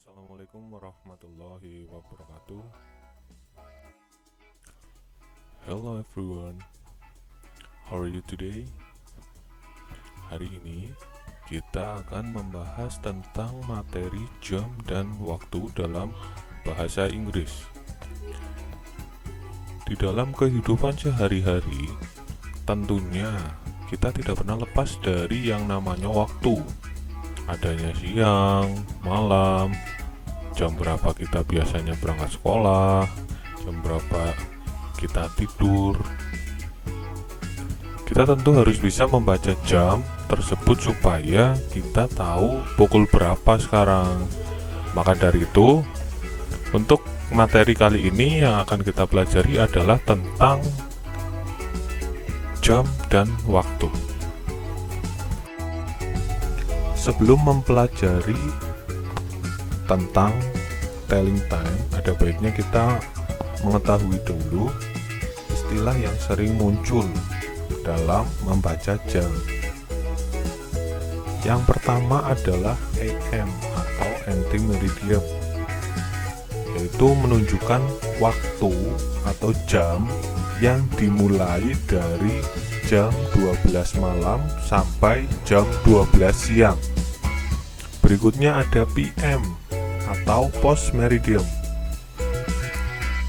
Assalamualaikum warahmatullahi wabarakatuh. Hello everyone, how are you today? Hari ini kita akan membahas tentang materi jam dan waktu dalam bahasa Inggris. Di dalam kehidupan sehari-hari, tentunya kita tidak pernah lepas dari yang namanya waktu. Adanya siang, malam, jam berapa kita biasanya berangkat sekolah, jam berapa kita tidur. Kita tentu harus bisa membaca jam tersebut supaya kita tahu pukul berapa sekarang. Maka dari itu, untuk materi kali ini yang akan kita pelajari adalah tentang jam dan waktu. Sebelum mempelajari tentang telling time, ada baiknya kita mengetahui dulu istilah yang sering muncul dalam membaca jam. Yang pertama adalah AM atau anti-meridian, yaitu menunjukkan waktu atau jam yang dimulai dari jam 12 malam sampai jam 12 siang. Berikutnya ada PM atau post meridian,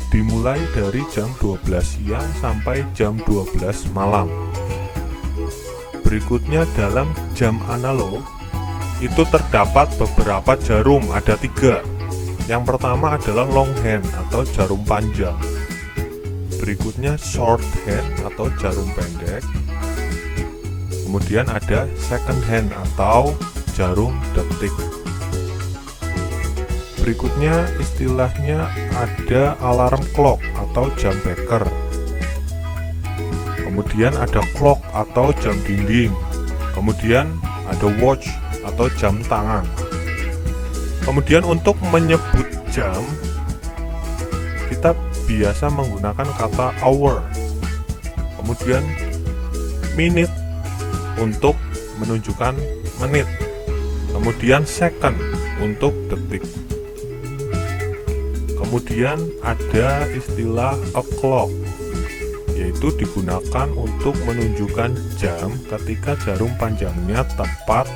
dimulai dari jam 12 siang sampai jam 12 malam. Berikutnya dalam jam analog itu terdapat beberapa jarum, ada 3. Yang pertama adalah long hand atau jarum panjang. Berikutnya short hand atau jarum pendek. Kemudian ada second hand atau jarum detik. Berikutnya istilahnya ada alarm clock atau jam beker. Kemudian ada clock atau jam dinding. Kemudian ada watch atau jam tangan. Kemudian untuk menyebut jam, kita biasa menggunakan kata hour. Kemudian minute untuk menunjukkan menit. Kemudian second untuk detik. Kemudian ada istilah o'clock, yaitu digunakan untuk menunjukkan jam ketika jarum panjangnya tepat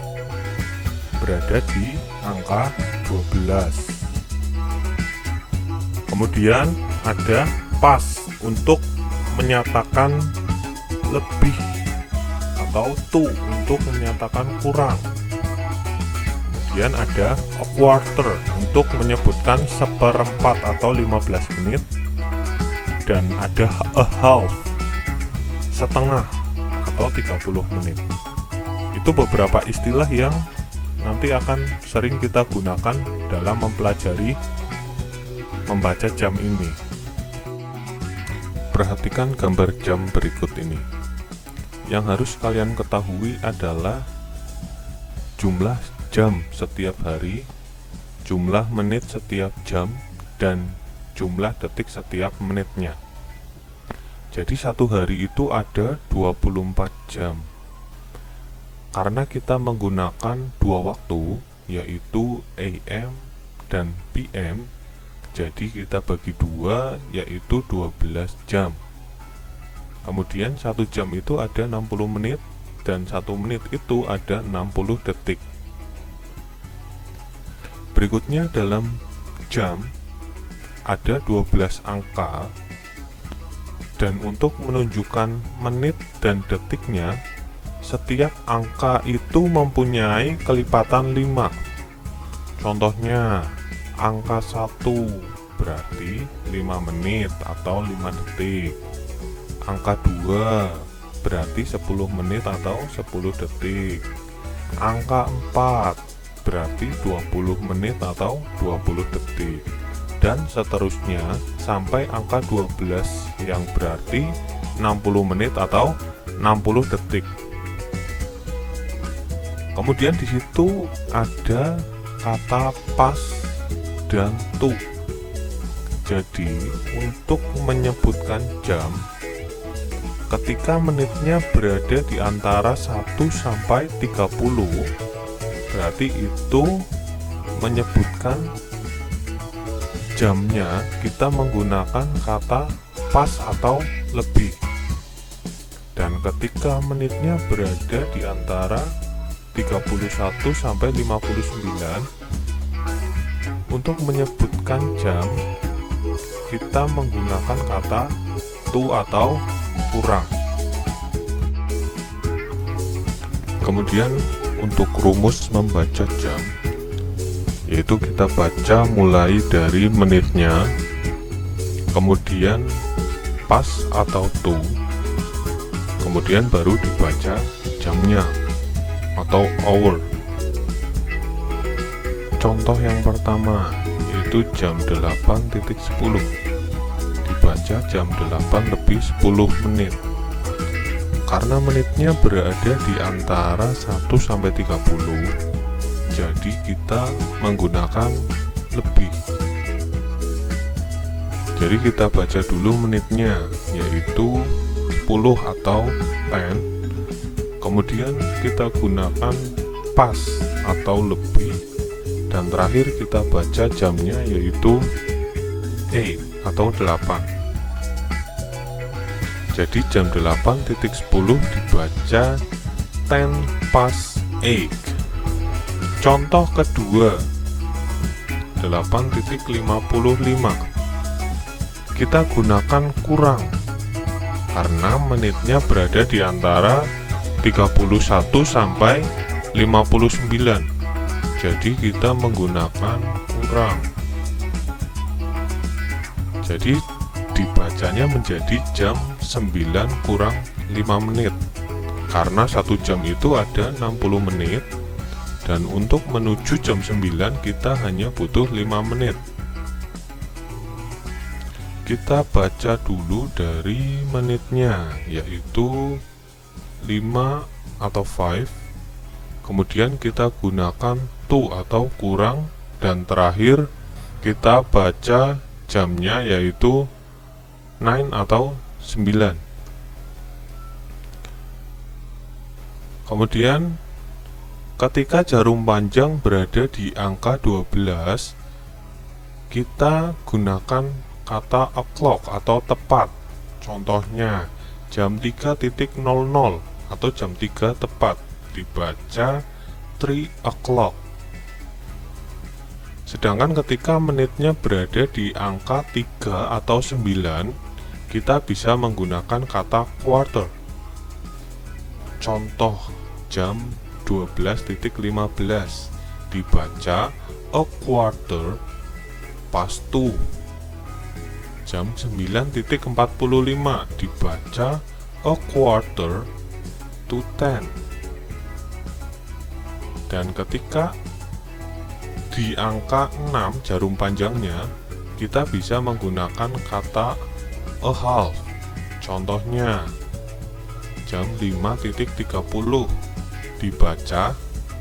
berada di angka 12. Kemudian ada pas untuk menyatakan lebih atau to untuk menyatakan kurang. Kemudian ada a quarter untuk menyebutkan seperempat atau 15 menit. Dan ada a half, setengah atau 30 menit. Itu beberapa istilah yang nanti akan sering kita gunakan dalam mempelajari membaca jam ini. Perhatikan gambar jam berikut ini. Yang harus kalian ketahui adalah jumlah jam setiap hari, jumlah menit setiap jam, dan jumlah detik setiap menitnya. Jadi satu hari itu ada 24 jam. Karena kita menggunakan 2 waktu, yaitu AM dan PM, jadi kita bagi 2, yaitu 12 jam. Kemudian 1 jam itu ada 60 menit, dan 1 menit itu ada 60 detik. Berikutnya dalam jam ada 12 angka, dan untuk menunjukkan menit dan detiknya, setiap angka itu mempunyai kelipatan 5. Contohnya, angka 1 berarti 5 menit atau 5 detik. Angka 2 berarti 10 menit atau 10 detik. Angka 4 berarti 20 menit atau 20 detik. Dan seterusnya sampai angka 12 yang berarti 60 menit atau 60 detik. Kemudian di situ ada kata pas dan to. Jadi untuk menyebutkan jam, ketika menitnya berada di antara 1 sampai 30, berarti itu menyebutkan jamnya kita menggunakan kata pas atau lebih. Dan ketika menitnya berada di antara 31 sampai 59, untuk menyebutkan jam kita menggunakan kata to atau kurang. Kemudian untuk rumus membaca jam, yaitu kita baca mulai dari menitnya, kemudian pas atau to, kemudian baru dibaca jamnya atau hour. Contoh yang pertama yaitu jam 8.10, dibaca jam 8 lebih 10 menit. Karena menitnya berada di antara 1 sampai 30, jadi kita menggunakan lebih. Jadi kita baca dulu menitnya, yaitu 10 atau 10, kemudian kita gunakan pas atau lebih, dan terakhir kita baca jamnya, yaitu 8 atau 8. Jadi jam 8.10 dibaca 10 past 8. Contoh kedua 8.55, kita gunakan kurang karena menitnya berada di antara 31 sampai 59, jadi kita menggunakan kurang. Jadi dibacanya menjadi jam 9 kurang 5 menit, karena 1 jam itu ada 60 menit, dan untuk menuju jam 9 kita hanya butuh 5 menit. Kita baca dulu dari menitnya, yaitu 5 atau 5, kemudian kita gunakan to atau kurang, dan terakhir kita baca jamnya, yaitu 9 atau 9. Kemudian ketika jarum panjang berada di angka 12, kita gunakan kata o'clock atau tepat. Contohnya jam 3.00 atau jam 3 tepat, dibaca 3 o'clock. Sedangkan ketika menitnya berada di angka 3 atau 9, kita bisa menggunakan kata quarter. Contoh jam 12.15, dibaca a quarter past 2. Jam 9.45, dibaca a quarter to 10. Dan ketika di angka 6 jarum panjangnya, kita bisa menggunakan kata a half. Contohnya jam 5.30, dibaca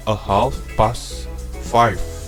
a half past 5.